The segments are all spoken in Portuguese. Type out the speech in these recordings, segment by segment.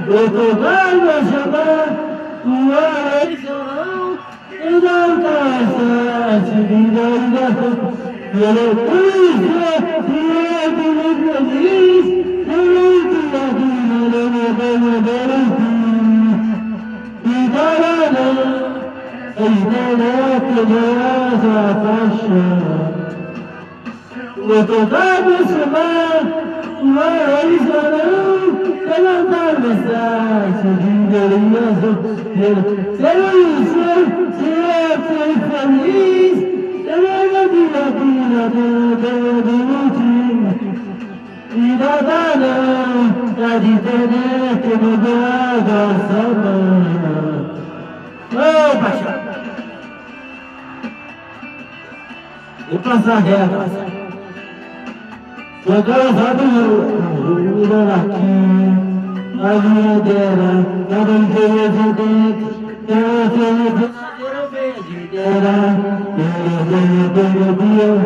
Eu tô dando a chamar uma eleição e não cansa de vida e eu quis ser muito feliz e muito aqui eu não vou e para a internet não a paixão eu tô dando a chamar uma eleição levantar mensagem de glorioso ser feliz ser a vida do último e da da internet no guarda samba ô paixão vou passar reta tô cansado aqui a minha dela, cada dia de dentro, ela tem de dela,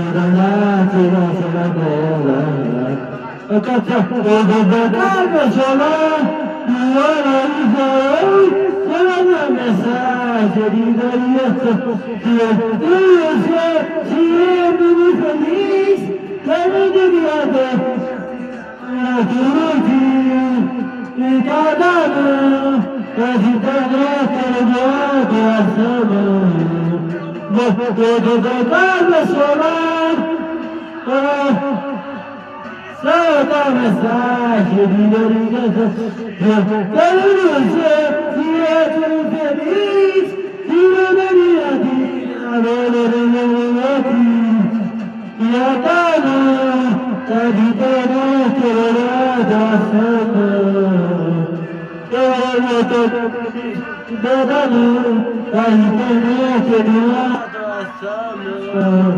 ela nasce na cena dela. Eu vou botar meu celular, e ela na mensagem de glorioso, se é muito feliz, quero devia ter. E cada mão, a internet no coração. Vou tocar meu celular, solta a mensagem de orientação. Quero dizer que é tão feliz, que eu daria e a cada de internet da samba eu tô dando a internet da samba